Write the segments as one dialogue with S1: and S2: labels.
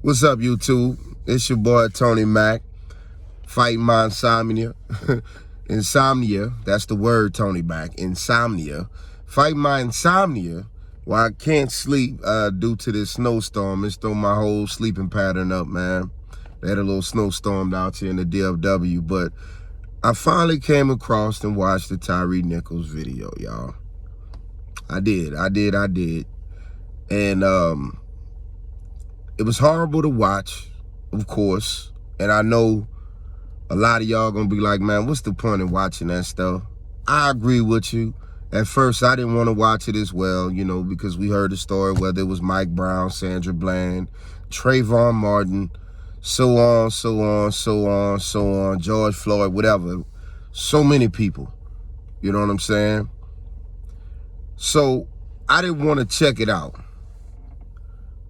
S1: What's up, YouTube? It's your boy Tony Mac, fighting my insomnia. Insomnia, that's the word, Tony Mac. Insomnia. Fighting my insomnia while I can't sleep due to this snowstorm. It's thrown my whole sleeping pattern up, man. They had a little snowstorm out here in the DFW, but I finally came across and watched the Tyre Nichols video, y'all. I did. And it was horrible to watch, of course. And I know a lot of y'all gonna be like, man, what's the point in watching that stuff? I agree with you. At first, I didn't want to watch it as well, you know, because we heard the story, whether it was Mike Brown, Sandra Bland, Trayvon Martin, so on, George Floyd, whatever. So many people, you know what I'm saying? So I didn't want to check it out.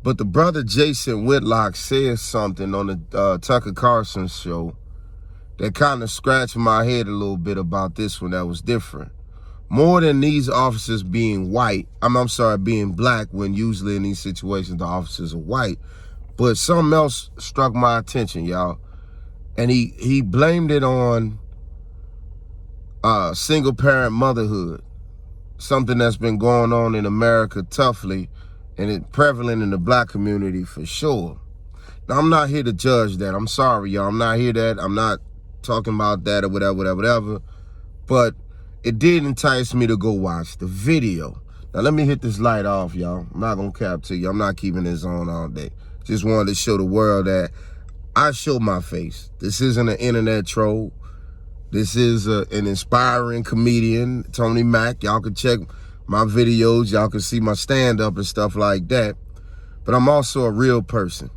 S1: But the brother Jason Whitlock said something on the Tucker Carlson show that kind of scratched my head a little bit about this one that was different. More than these officers being white, being black, when usually in these situations the officers are white, but something else struck my attention, y'all. And he blamed it on single parent motherhood, something that's been going on in America toughly, and it's prevalent in the black community for sure. Now, I'm not here to judge that. I'm sorry, y'all. I'm not here that. I'm not talking about that or whatever. But it did entice me to go watch the video. Now, let me hit this light off, y'all. I'm not going to cap to you. I'm not keeping this on all day. Just wanted to show the world that I show my face. This isn't an internet troll. This is an inspiring comedian, Tony Mac. Y'all can check my videos. Y'all can see my stand-up and stuff like that. But I'm also a real person.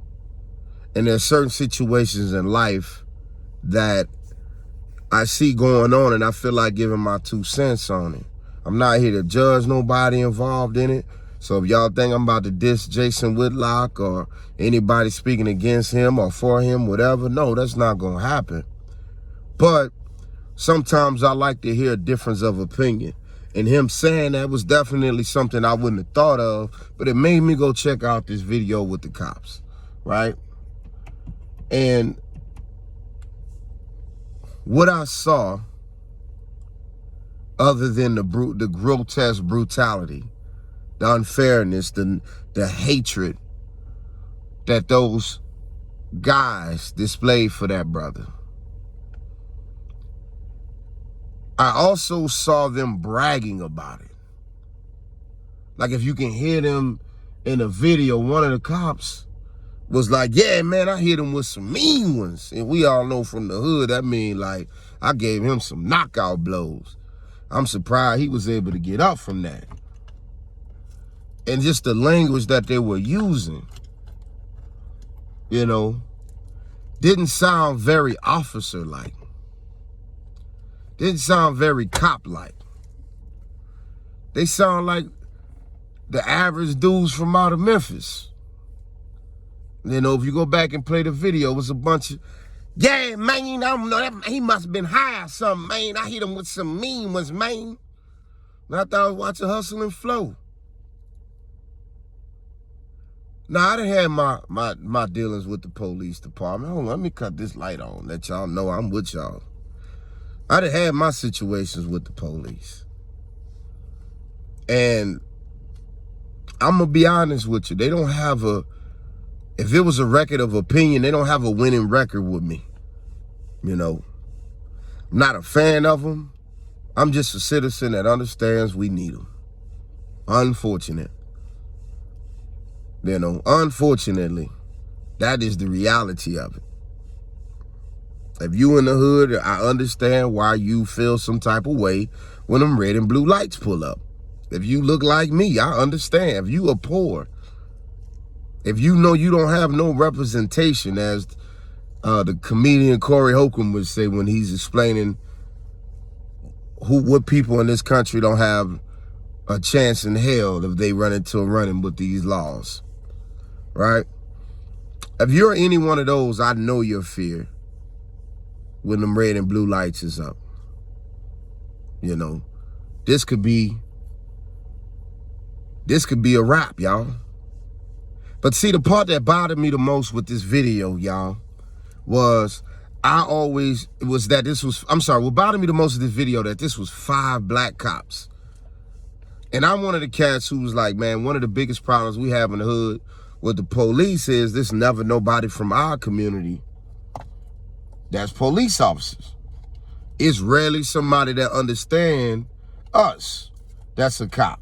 S1: And there's certain situations in life that I see going on and I feel like giving my 2 cents on it. I'm not here to judge nobody involved in it. So if y'all think I'm about to diss Jason Whitlock or anybody speaking against him or for him, whatever, no, that's not going to happen. But sometimes I like to hear a difference of opinion. And him saying that was definitely something I wouldn't have thought of, but it made me go check out this video with the cops, right? And what I saw, other than the grotesque brutality, the unfairness, the hatred that those guys displayed for that brother, I also saw them bragging about it. Like, if you can hear them in a video, one of the cops was like, yeah, man, I hit him with some mean ones. And we all know from the hood, that mean, like, I gave him some knockout blows. I'm surprised he was able to get up from that. And just the language that they were using, you know, didn't sound very officer-like. Didn't sound very cop-like. They sound like the average dudes from out of Memphis. You know, if you go back and play the video, it was a bunch of, yeah, man, I don't know, he must have been high or something, man. I hit him with some mean ones, man. And I thought I was watching Hustle and Flow. Now, I done had my dealings with the police department. Hold on, let me cut this light on, let y'all know I'm with y'all. I done had my situations with the police. And I'm going to be honest with you. They don't have if it was a record of opinion, they don't have a winning record with me. You know, I'm not a fan of them. I'm just a citizen that understands we need them. Unfortunate. You know, unfortunately, that is the reality of it. If you in the hood, I understand why you feel some type of way when them red and blue lights pull up. If you look like me, I understand. If you are poor, if you know you don't have no representation, as the comedian Corey Holcomb would say when he's explaining what people in this country don't have a chance in hell if they run into a running with these laws, right? If you're any one of those, I know your fear when them red and blue lights is up. You know, this could be a wrap, y'all. But see, the part that bothered me the most with this video, y'all, was what bothered me the most of this video, that this was 5 black cops. And I'm one of the cats who was like, man, one of the biggest problems we have in the hood with the police is there's never nobody from our community that's police officers. It's rarely somebody that understand us that's a cop,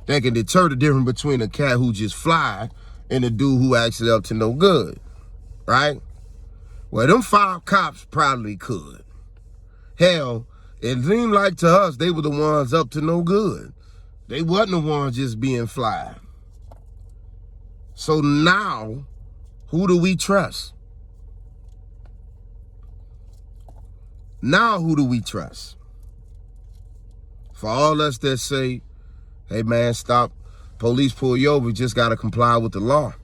S1: that can deter the difference between a cat who just fly and a dude who actually up to no good, right? Well, them 5 cops probably could. Hell, it seemed like to us they were the ones up to no good. They wasn't the ones just being fly. So now, who do we trust? Now, who do we trust? For all us that say, hey man, stop, police pull you over, you just gotta comply with the law.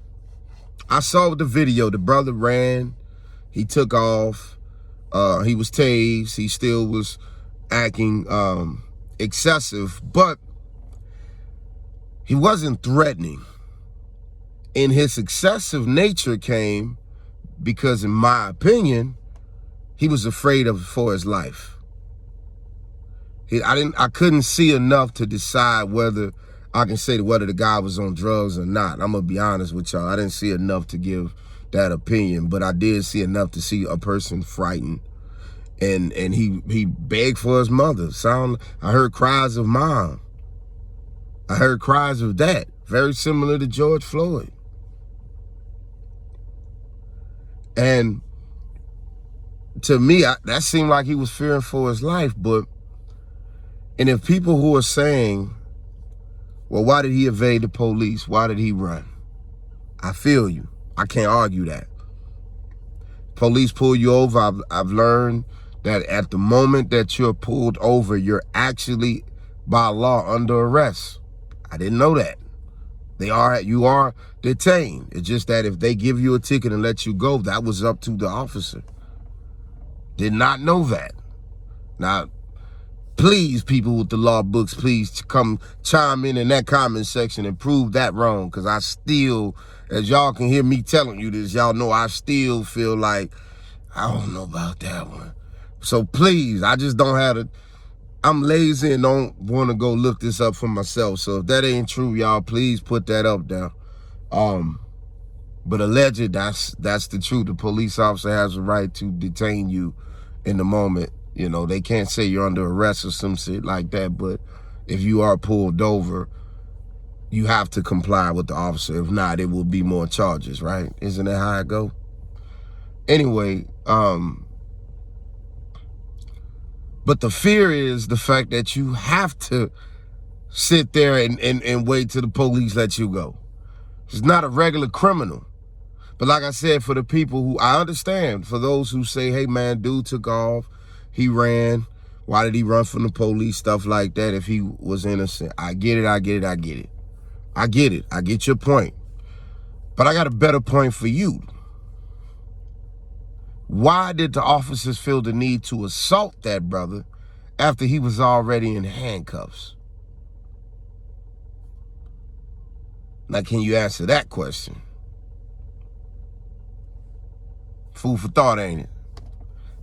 S1: I saw the video, the brother ran, he took off, he was tased, he still was acting excessive, but he wasn't threatening. And his excessive nature came because, in my opinion, he was afraid for his life. I couldn't see enough to decide whether I can say whether the guy was on drugs or not. I'm gonna be honest with y'all. I didn't see enough to give that opinion, but I did see enough to see a person frightened. And he begged for his mother. I heard cries of mom. I heard cries of dad, very similar to George Floyd. And to me, that seemed like he was fearing for his life. And if people who are saying, well, why did he evade the police? Why did he run? I feel you. I can't argue that. Police pull you over. I've learned that at the moment that you're pulled over, you're actually by law under arrest. I didn't know that. You are detained. It's just that if they give you a ticket and let you go, that was up to the officer. Did not know that. Now, please, people with the law books, please come chime in that comment section and prove that wrong, because I still, as y'all can hear me telling you this, y'all know I still feel like, I don't know about that one. So please, I just don't have it. I'm lazy and don't want to go look this up for myself. So if that ain't true, y'all, please put that up there. But alleged, that's the truth. The police officer has a right to detain you in the moment. You know, they can't say you're under arrest or some shit like that, but if you are pulled over, you have to comply with the officer. If not, it will be more charges, right? Isn't that how it go? Anyway, but the fear is the fact that you have to sit there and wait till the police let you go. It's not a regular criminal. But like I said, for the people who, I understand, for those who say, hey man, dude took off, he ran, why did he run from the police, stuff like that, if he was innocent. I get it. I get your point. But I got a better point for you. Why did the officers feel the need to assault that brother after he was already in handcuffs? Now, can you answer that question? Food for thought, ain't it?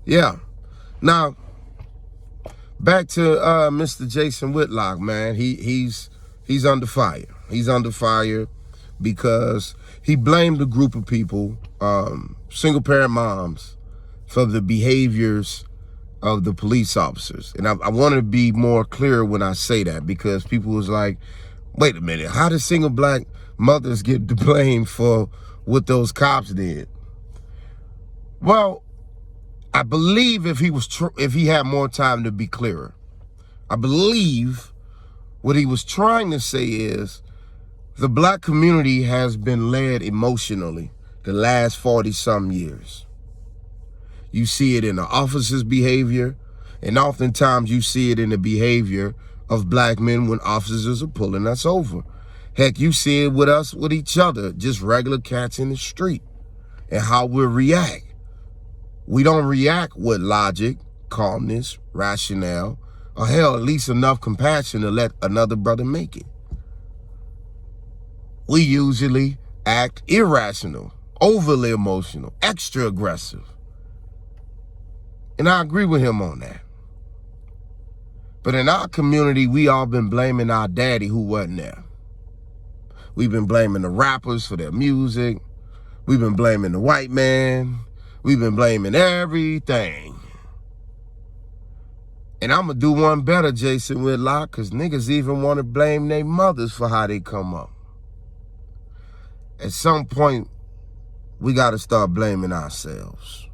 S1: Yeah. Now, back to Mr. Jason Whitlock, man. He's under fire. He's under fire because he blamed a group of people, single parent moms, for the behaviors of the police officers. And I want to be more clear when I say that, because people was like, wait a minute, how did single black mothers get the blame for what those cops did? Well, I believe if he had more time to be clearer, I believe what he was trying to say is the black community has been led emotionally the last 40-some years. You see it in the officers' behavior, and oftentimes you see it in the behavior of black men when officers are pulling us over. Heck, you see it with us, with each other, just regular cats in the street, and how we react. We don't react with logic, calmness, rationale, or hell, at least enough compassion to let another brother make it. We usually act irrational, overly emotional, extra aggressive. And I agree with him on that. But in our community, we all been blaming our daddy who wasn't there. We've been blaming the rappers for their music. We've been blaming the white man. We've been blaming everything. And I'm going to do one better, Jason Whitlock, because niggas even want to blame their mothers for how they come up. At some point, we got to start blaming ourselves.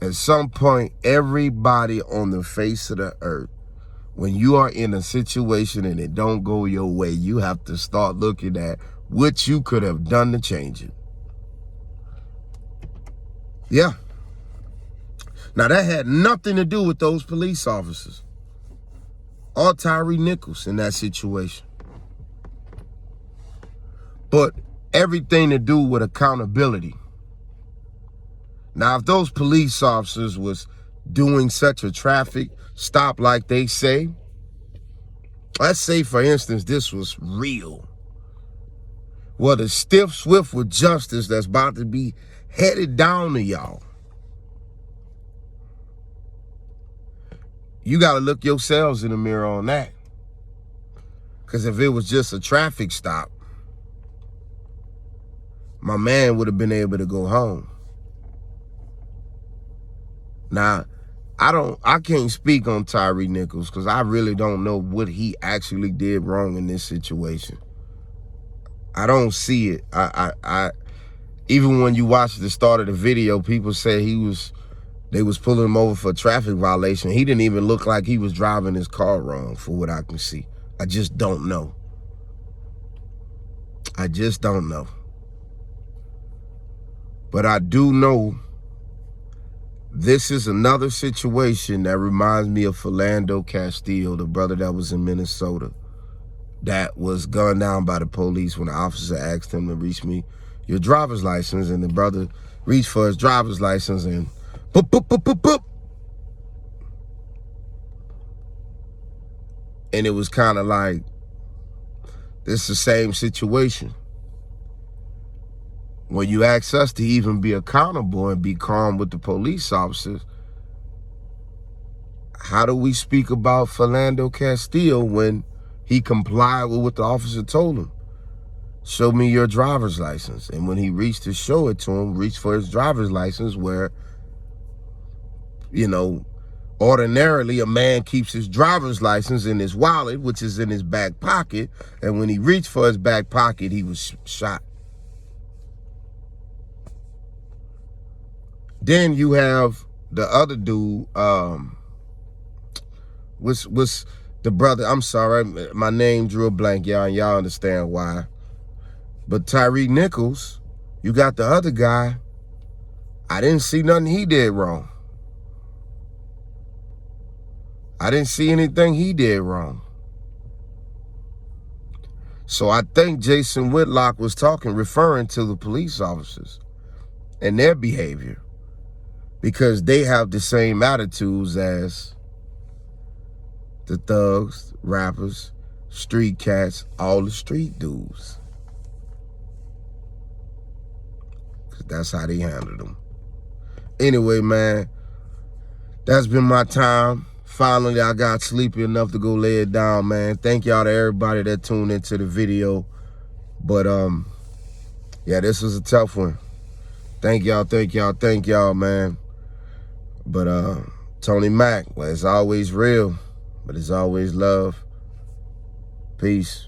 S1: At some point, everybody on the face of the earth, when you are in a situation and it don't go your way, you have to start looking at what you could have done to change it. Yeah. Now, that had nothing to do with those police officers or Tyre Nichols in that situation. But everything to do with accountability. Now, if those police officers was doing such a traffic stop like they say, let's say, for instance, this was real. Well, the stiff, swift with justice that's about to be headed down to y'all. You got to look yourselves in the mirror on that. Because if it was just a traffic stop, my man would have been able to go home. Now, I can't speak on Tyre Nichols because I really don't know what he actually did wrong in this situation. I don't see it. I even when you watch the start of the video, people say they was pulling him over for a traffic violation. He didn't even look like he was driving his car wrong, for what I can see. I just don't know. I just don't know. But I do know this is another situation that reminds me of Philando Castile, the brother that was in Minnesota, that was gunned down by the police when the officer asked him to reach me your driver's license, and the brother reached for his driver's license and boop, boop, boop, boop, boop. And it was kind of like, this is the same situation. When you ask us to even be accountable and be calm with the police officers, how do we speak about Philando Castile when he complied with what the officer told him? Show me your driver's license. And when he reached to show it to him, reached for his driver's license where, you know, ordinarily a man keeps his driver's license in his wallet, which is in his back pocket. And when he reached for his back pocket, he was shot. Then you have the other dude, was the brother, I'm sorry, my name drew a blank, y'all, and y'all understand why. But Tyre Nichols, you got the other guy, I didn't see nothing he did wrong. I didn't see anything he did wrong. So I think Jason Whitlock was referring to the police officers and their behavior, because they have the same attitudes as the thugs, rappers, street cats, all the street dudes. Because that's how they handle them. Anyway, man, that's been my time. Finally, I got sleepy enough to go lay it down, man. Thank y'all to everybody that tuned into the video. But, yeah, this was a tough one. Thank y'all, man. But Tony Mac, well, it's always real, but it's always love. Peace.